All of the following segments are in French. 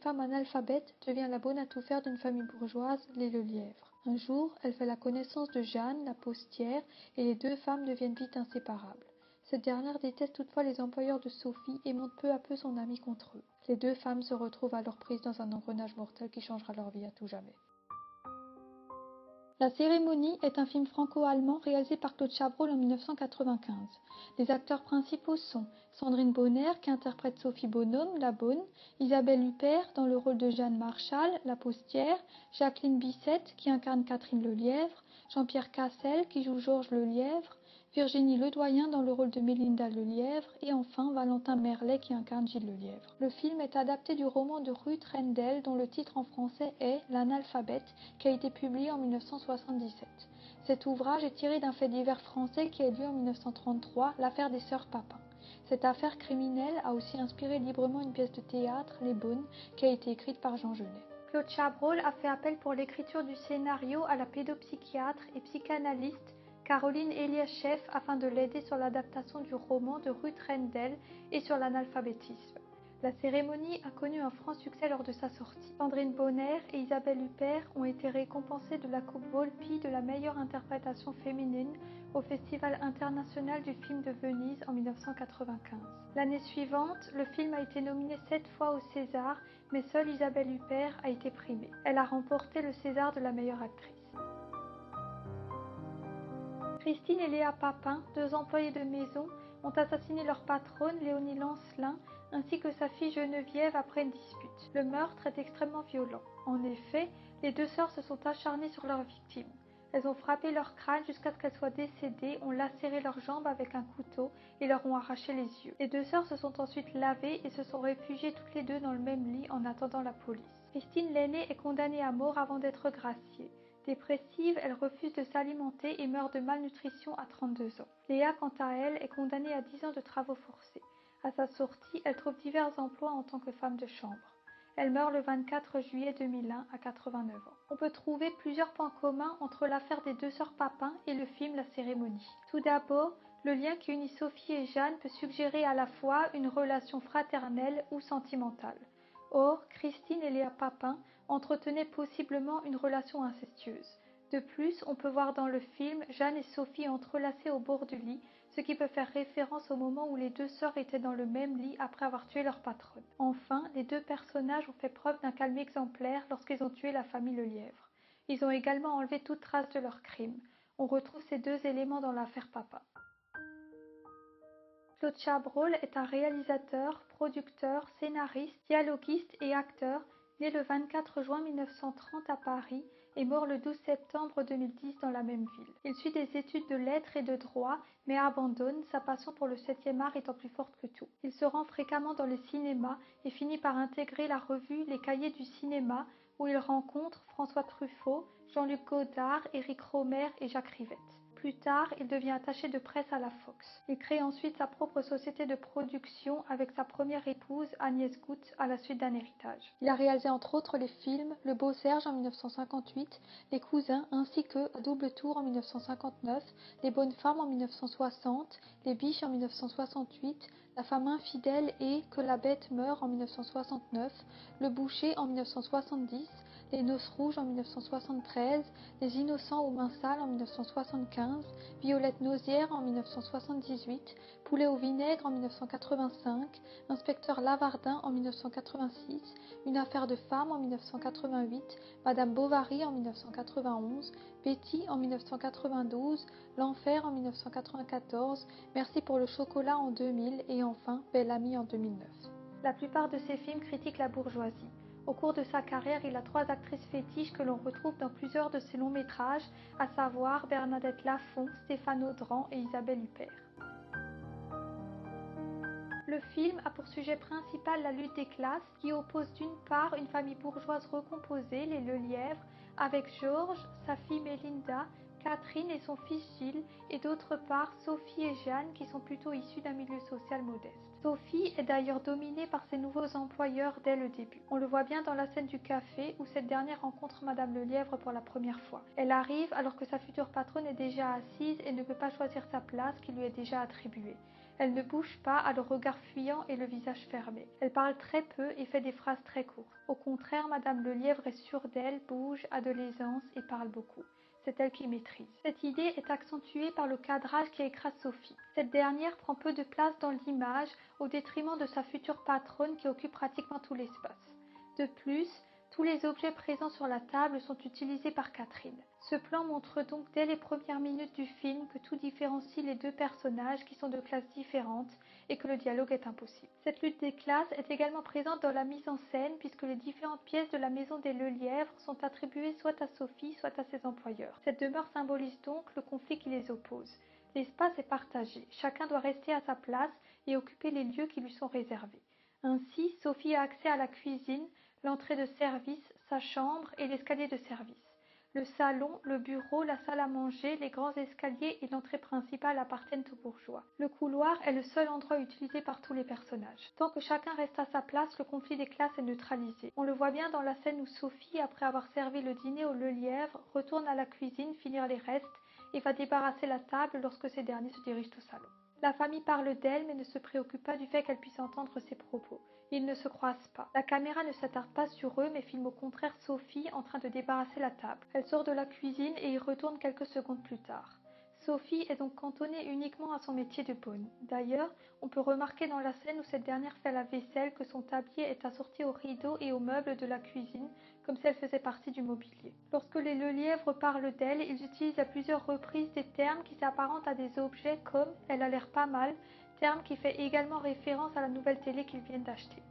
femme analphabète devient la bonne à tout faire d'une famille bourgeoise, les Lelièvre. Un jour, elle fait la connaissance de Jeanne, la postière, et les deux femmes deviennent vite inséparables. Cette dernière déteste toutefois les employeurs de Sophie et monte peu à peu son amie contre eux. Les deux femmes se retrouvent alors prises dans un engrenage mortel qui changera leur vie à tout jamais. La cérémonie est un film franco-allemand réalisé par Claude Chabrol en 1995. Les acteurs principaux sont Sandrine Bonner qui interprète Sophie Bonhomme, la bonne, Isabelle Huppert dans le rôle de Jeanne Marchal, la postière, Jacqueline Bisset qui incarne Catherine Lelièvre, Jean-Pierre Cassel qui joue Georges Lelièvre, Virginie Ledoyen dans le rôle de Mélinda Lelièvre et enfin Valentin Merlet qui incarne Gilles Lelièvre. Le film est adapté du roman de Ruth Rendell dont le titre en français est L'Analphabète qui a été publié en 1977. Cet ouvrage est tiré d'un fait divers français qui a eu lieu en 1933, l'affaire des sœurs Papin. Cette affaire criminelle a aussi inspiré librement une pièce de théâtre, Les Bonnes, qui a été écrite par Jean Genet. Claude Chabrol a fait appel pour l'écriture du scénario à la pédopsychiatre et psychanalyste Caroline Eliascheff afin de l'aider sur l'adaptation du roman de Ruth Rendell et sur l'analphabétisme. La cérémonie a connu un franc succès lors de sa sortie. Sandrine Bonner et Isabelle Huppert ont été récompensées de la Coupe Volpi de la meilleure interprétation féminine au Festival international du film de Venise en 1995. L'année suivante, le film a été nominé 7 fois au César, mais seule Isabelle Huppert a été primée. Elle a remporté le César de la meilleure actrice. Christine et Léa Papin, deux employées de maison, ont assassiné leur patronne, Léonie Lancelin, ainsi que sa fille Geneviève après une dispute. Le meurtre est extrêmement violent. En effet, les deux sœurs se sont acharnées sur leur victime. Elles ont frappé leur crâne jusqu'à ce qu'elles soient décédées, ont lacéré leurs jambes avec un couteau et leur ont arraché les yeux. Les deux sœurs se sont ensuite lavées et se sont réfugiées toutes les deux dans le même lit en attendant la police. Christine l'aînée est condamnée à mort avant d'être graciée. Dépressive, elle refuse de s'alimenter et meurt de malnutrition à 32 ans. Léa, quant à elle, est condamnée à 10 ans de travaux forcés. À sa sortie, elle trouve divers emplois en tant que femme de chambre. Elle meurt le 24 juillet 2001 à 89 ans. On peut trouver plusieurs points communs entre l'affaire des deux sœurs Papin et le film La Cérémonie. Tout d'abord, le lien qui unit Sophie et Jeanne peut suggérer à la fois une relation fraternelle ou sentimentale. Or, Christine et Léa Papin entretenaient possiblement une relation incestueuse. De plus, on peut voir dans le film Jeanne et Sophie entrelacées au bord du lit, ce qui peut faire référence au moment où les deux sœurs étaient dans le même lit après avoir tué leur patronne. Enfin, les deux personnages ont fait preuve d'un calme exemplaire lorsqu'ils ont tué la famille Lelièvre. Ils ont également enlevé toute trace de leur crime. On retrouve ces deux éléments dans l'affaire Papin. Claude Chabrol est un réalisateur, producteur, scénariste, dialoguiste et acteur, né le 24 juin 1930 à Paris et mort le 12 septembre 2010 dans la même ville. Il suit des études de lettres et de droit, mais abandonne, sa passion pour le 7e art étant plus forte que tout. Il se rend fréquemment dans les cinémas et finit par intégrer la revue Les Cahiers du cinéma, où il rencontre François Truffaut, Jean-Luc Godard, Éric Rohmer et Jacques Rivette. Plus tard, il devient attaché de presse à la Fox. Il crée ensuite sa propre société de production avec sa première épouse Agnès Goutte à la suite d'un héritage. Il a réalisé entre autres les films Le Beau Serge en 1958, Les Cousins ainsi que À double tour en 1959, Les Bonnes Femmes en 1960, Les Biches en 1968, La Femme infidèle et Que la bête meurt en 1969, Le Boucher en 1970, Les Noces rouges en 1973, Les Innocents aux mains sales en 1975, Violette Nozière en 1978, Poulet au vinaigre en 1985, Inspecteur Lavardin en 1986, Une affaire de femme en 1988, Madame Bovary en 1991, Betty en 1992, L'Enfer en 1994, Merci pour le chocolat en 2000 et enfin Belle Amie en 2009. La plupart de ces films critiquent la bourgeoisie. Au cours de sa carrière, il a 3 actrices fétiches que l'on retrouve dans plusieurs de ses longs métrages, à savoir Bernadette Lafont, Stéphane Audran et Isabelle Huppert. Le film a pour sujet principal la lutte des classes qui oppose d'une part une famille bourgeoise recomposée, les Lelièvre, avec Georges, sa fille Mélinda, Catherine et son fils Gilles, et d'autre part Sophie et Jeanne qui sont plutôt issus d'un milieu social modeste. Sophie est d'ailleurs dominée par ses nouveaux employeurs dès le début. On le voit bien dans la scène du café où cette dernière rencontre Madame Lelièvre pour la première fois. Elle arrive alors que sa future patronne est déjà assise et ne peut pas choisir sa place qui lui est déjà attribuée. Elle ne bouge pas, a le regard fuyant et le visage fermé. Elle parle très peu et fait des phrases très courtes. Au contraire, Madame Lelièvre est sûre d'elle, bouge, a de l'aisance et parle beaucoup. C'est elle qui maîtrise. Cette idée est accentuée par le cadrage qui écrase Sophie. Cette dernière prend peu de place dans l'image au détriment de sa future patronne qui occupe pratiquement tout l'espace. De plus, tous les objets présents sur la table sont utilisés par Catherine. Ce plan montre donc dès les premières minutes du film que tout différencie les deux personnages qui sont de classes différentes et que le dialogue est impossible. Cette lutte des classes est également présente dans la mise en scène puisque les différentes pièces de la maison des Lelièvre sont attribuées soit à Sophie, soit à ses employeurs. Cette demeure symbolise donc le conflit qui les oppose. L'espace est partagé, chacun doit rester à sa place et occuper les lieux qui lui sont réservés. Ainsi, Sophie a accès à la cuisine, l'entrée de service, sa chambre et l'escalier de service. Le salon, le bureau, la salle à manger, les grands escaliers et l'entrée principale appartiennent aux bourgeois. Le couloir est le seul endroit utilisé par tous les personnages. Tant que chacun reste à sa place, le conflit des classes est neutralisé. On le voit bien dans la scène où Sophie, après avoir servi le dîner aux Lelièvre, retourne à la cuisine finir les restes et va débarrasser la table lorsque ces derniers se dirigent au salon. La famille parle d'elle mais ne se préoccupe pas du fait qu'elle puisse entendre ses propos. Ils ne se croisent pas. La caméra ne s'attarde pas sur eux mais filme au contraire Sophie en train de débarrasser la table. Elle sort de la cuisine et y retourne quelques secondes plus tard. Sophie est donc cantonnée uniquement à son métier de bonne. D'ailleurs, on peut remarquer dans la scène où cette dernière fait la vaisselle que son tablier est assorti aux rideaux et aux meubles de la cuisine, comme si elle faisait partie du mobilier. Lorsque les Lelièvre parlent d'elle, ils utilisent à plusieurs reprises des termes qui s'apparentent à des objets comme « elle a l'air pas mal », terme qui fait également référence à la nouvelle télé qu'ils viennent d'acheter.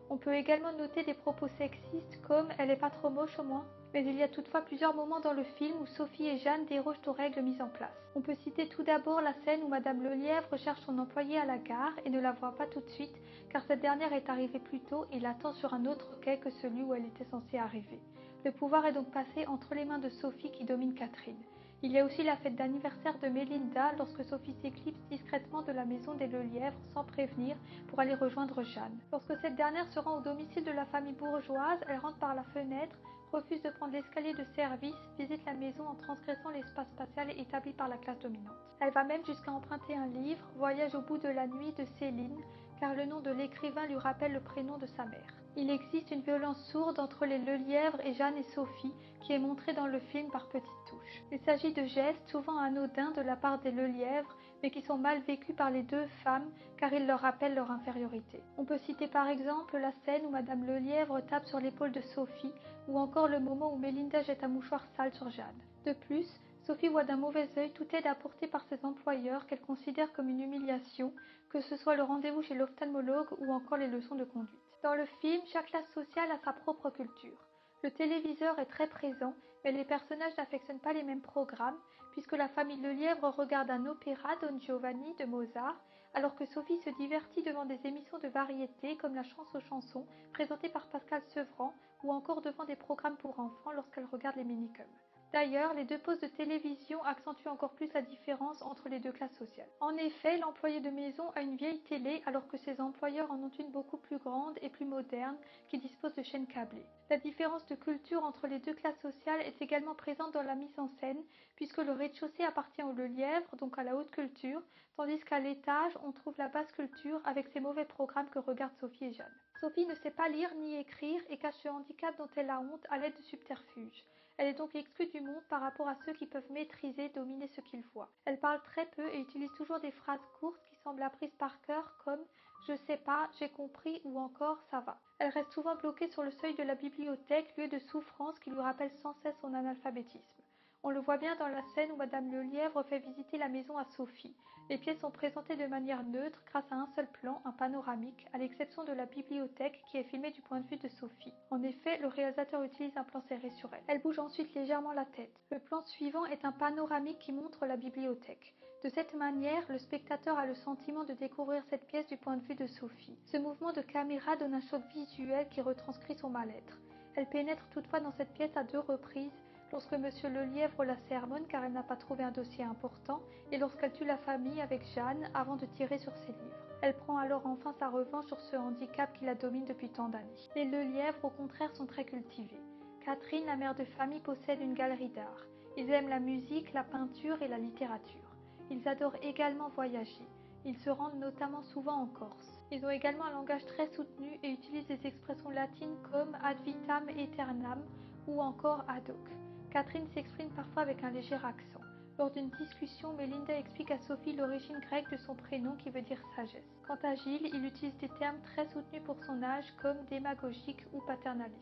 On peut également noter des propos sexistes comme « elle est pas trop moche au moins ». Mais il y a toutefois plusieurs moments dans le film où Sophie et Jeanne dérogent aux règles mises en place. On peut citer tout d'abord la scène où Madame Lelièvre cherche son employée à la gare et ne la voit pas tout de suite car cette dernière est arrivée plus tôt et l'attend sur un autre quai que celui où elle était censée arriver. Le pouvoir est donc passé entre les mains de Sophie qui domine Catherine. Il y a aussi la fête d'anniversaire de Mélinda lorsque Sophie s'éclipse discrètement de la maison des Lelièvre sans prévenir pour aller rejoindre Jeanne. Lorsque cette dernière se rend au domicile de la famille bourgeoise, elle rentre par la fenêtre, refuse de prendre l'escalier de service, visite la maison en transgressant l'espace spatial établi par la classe dominante. Elle va même jusqu'à emprunter un livre, Voyage au bout de la nuit de Céline, car le nom de l'écrivain lui rappelle le prénom de sa mère. Il existe une violence sourde entre les Lelièvre et Jeanne et Sophie, qui est montrée dans le film par petites touches. Il s'agit de gestes souvent anodins de la part des Lelièvre, mais qui sont mal vécus par les deux femmes, car ils leur rappellent leur infériorité. On peut citer par exemple la scène où Madame Lelièvre tape sur l'épaule de Sophie, ou encore le moment où Mélinda jette un mouchoir sale sur Jeanne. De plus, Sophie voit d'un mauvais œil toute aide apportée par ses employeurs qu'elle considère comme une humiliation, que ce soit le rendez-vous chez l'ophtalmologue ou encore les leçons de conduite. Dans le film, chaque classe sociale a sa propre culture. Le téléviseur est très présent, mais les personnages n'affectionnent pas les mêmes programmes, puisque la famille Lelièvre regarde un opéra Don Giovanni de Mozart, alors que Sophie se divertit devant des émissions de variété comme la Chance aux chansons, présentée par Pascal Sevran, ou encore devant des programmes pour enfants lorsqu'elle regarde les minicums. D'ailleurs, les deux postes de télévision accentuent encore plus la différence entre les deux classes sociales. En effet, l'employé de maison a une vieille télé alors que ses employeurs en ont une beaucoup plus grande et plus moderne qui dispose de chaînes câblées. La différence de culture entre les deux classes sociales est également présente dans la mise en scène puisque le rez-de-chaussée appartient aux Lelièvre, donc à la haute culture, tandis qu'à l'étage, on trouve la basse culture avec ces mauvais programmes que regardent Sophie et Jeanne. Sophie ne sait pas lire ni écrire et cache ce handicap dont elle a honte à l'aide de subterfuges. Elle est donc exclue du monde par rapport à ceux qui peuvent maîtriser, dominer ce qu'ils voient. Elle parle très peu et utilise toujours des phrases courtes qui semblent apprises par cœur comme « je sais pas, j'ai compris » ou encore « ça va ». Elle reste souvent bloquée sur le seuil de la bibliothèque, lieu de souffrance qui lui rappelle sans cesse son analphabétisme. On le voit bien dans la scène où Madame Lelièvre fait visiter la maison à Sophie. Les pièces sont présentées de manière neutre grâce à un seul plan, un panoramique, à l'exception de la bibliothèque qui est filmée du point de vue de Sophie. En effet, le réalisateur utilise un plan serré sur elle. Elle bouge ensuite légèrement la tête. Le plan suivant est un panoramique qui montre la bibliothèque. De cette manière, le spectateur a le sentiment de découvrir cette pièce du point de vue de Sophie. Ce mouvement de caméra donne un choc visuel qui retranscrit son mal-être. Elle pénètre toutefois dans cette pièce à 2 reprises, lorsque M. Lelièvre la sermonne car elle n'a pas trouvé un dossier important et lorsqu'elle tue la famille avec Jeanne avant de tirer sur ses livres. Elle prend alors enfin sa revanche sur ce handicap qui la domine depuis tant d'années. Les Lelièvre, au contraire, sont très cultivés. Catherine, la mère de famille, possède une galerie d'art. Ils aiment la musique, la peinture et la littérature. Ils adorent également voyager. Ils se rendent notamment souvent en Corse. Ils ont également un langage très soutenu et utilisent des expressions latines comme ad vitam aeternam ou encore ad hoc. Catherine s'exprime parfois avec un léger accent. Lors d'une discussion, Melinda explique à Sophie l'origine grecque de son prénom qui veut dire sagesse. Quant à Gilles, il utilise des termes très soutenus pour son âge comme démagogique ou paternaliste.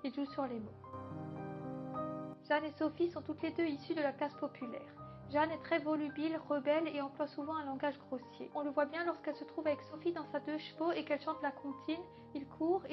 Il joue sur les mots. Jeanne et Sophie sont toutes les deux issues de la classe populaire. Jeanne est très volubile, rebelle et emploie souvent un langage grossier. On le voit bien lorsqu'elle se trouve avec Sophie dans sa 2 chevaux et qu'elle chante la comptine « Il court,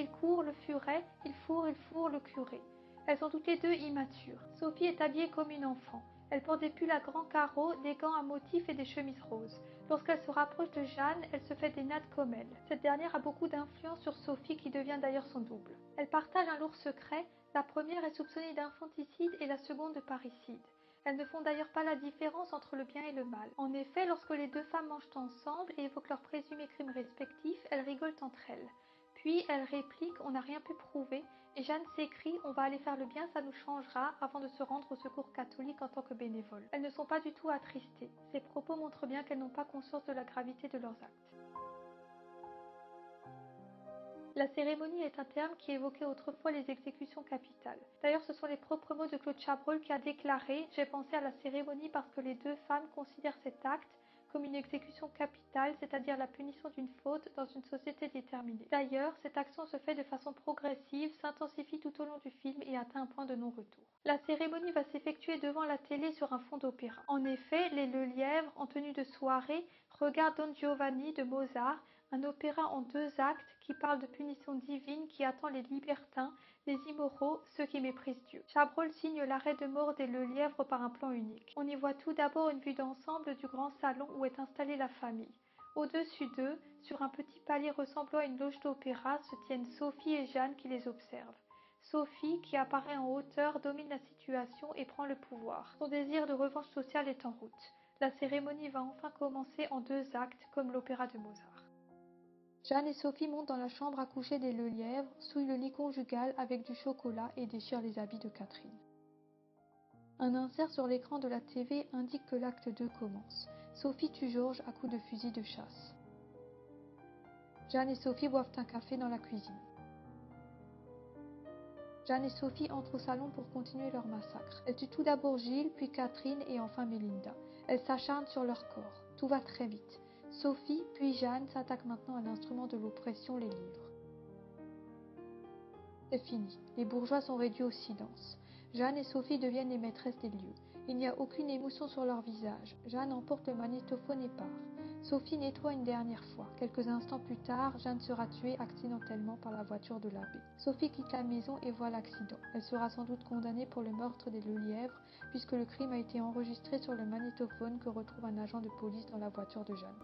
le furet, il fourre, le curé ». Elles sont toutes les deux immatures. Sophie est habillée comme une enfant. Elle porte des pulls à grands carreaux, des gants à motifs et des chemises roses. Lorsqu'elle se rapproche de Jeanne, elle se fait des nattes comme elle. Cette dernière a beaucoup d'influence sur Sophie qui devient d'ailleurs son double. Elles partagent un lourd secret. La première est soupçonnée d'infanticide et la seconde de parricide. Elles ne font d'ailleurs pas la différence entre le bien et le mal. En effet, lorsque les 2 femmes mangent ensemble et évoquent leurs présumés crimes respectifs, elles rigolent entre elles. Puis elles répliquent « on n'a rien pu prouver » et Jeanne s'écrie « on va aller faire le bien, ça nous changera » avant de se rendre au secours catholique en tant que bénévole. Elles ne sont pas du tout attristées. Ces propos montrent bien qu'elles n'ont pas conscience de la gravité de leurs actes. La cérémonie est un terme qui évoquait autrefois les exécutions capitales. D'ailleurs, ce sont les propres mots de Claude Chabrol qui a déclaré « J'ai pensé à la cérémonie parce que les 2 femmes considèrent cet acte comme une exécution capitale, c'est-à-dire la punition d'une faute dans une société déterminée. » D'ailleurs, cette action se fait de façon progressive, s'intensifie tout au long du film et atteint un point de non-retour. La cérémonie va s'effectuer devant la télé sur un fond d'opéra. En effet, les Lelièvre, en tenue de soirée, regardent Don Giovanni de Mozart, un opéra en 2 actes qui parle de punition divine qui attend les libertins, les immoraux, ceux qui méprisent Dieu. Chabrol signe l'arrêt de mort des Lelièvre par un plan unique. On y voit tout d'abord une vue d'ensemble du grand salon où est installée la famille. Au-dessus d'eux, sur un petit palier ressemblant à une loge d'opéra, se tiennent Sophie et Jeanne qui les observent. Sophie, qui apparaît en hauteur, domine la situation et prend le pouvoir. Son désir de revanche sociale est en route. La cérémonie va enfin commencer en 2 actes, comme l'opéra de Mozart. Jeanne et Sophie montent dans la chambre à coucher des Lelièvre, souillent le lit conjugal avec du chocolat et déchirent les habits de Catherine. Un insert sur l'écran de la TV indique que l'acte 2 commence. Sophie tue Georges à coups de fusil de chasse. Jeanne et Sophie boivent un café dans la cuisine. Jeanne et Sophie entrent au salon pour continuer leur massacre. Elles tuent tout d'abord Gilles, puis Catherine et enfin Melinda. Elles s'acharnent sur leur corps. Tout va très vite. Sophie, puis Jeanne s'attaquent maintenant à l'instrument de l'oppression, les livres. C'est fini. Les bourgeois sont réduits au silence. Jeanne et Sophie deviennent les maîtresses des lieux. Il n'y a aucune émotion sur leur visage. Jeanne emporte le magnétophone et part. Sophie nettoie une dernière fois. Quelques instants plus tard, Jeanne sera tuée accidentellement par la voiture de l'abbé. Sophie quitte la maison et voit l'accident. Elle sera sans doute condamnée pour le meurtre des Lelièvre, puisque le crime a été enregistré sur le magnétophone que retrouve un agent de police dans la voiture de Jeanne.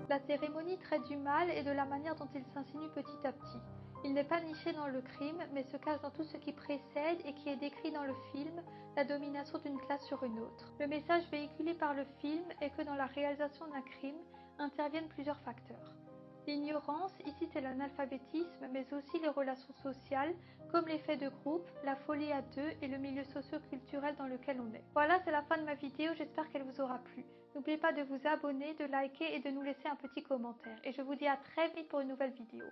La cérémonie traite du mal et de la manière dont il s'insinue petit à petit. Il n'est pas niché dans le crime, mais se cache dans tout ce qui précède et qui est décrit dans le film, la domination d'une classe sur une autre. Le message véhiculé par le film est que dans la réalisation d'un crime interviennent plusieurs facteurs. L'ignorance, ici c'est l'analphabétisme, mais aussi les relations sociales, comme l'effet de groupe, la folie à 2 et le milieu socio-culturel dans lequel on est. Voilà, c'est la fin de ma vidéo, j'espère qu'elle vous aura plu. N'oubliez pas de vous abonner, de liker et de nous laisser un petit commentaire. Et je vous dis à très vite pour une nouvelle vidéo.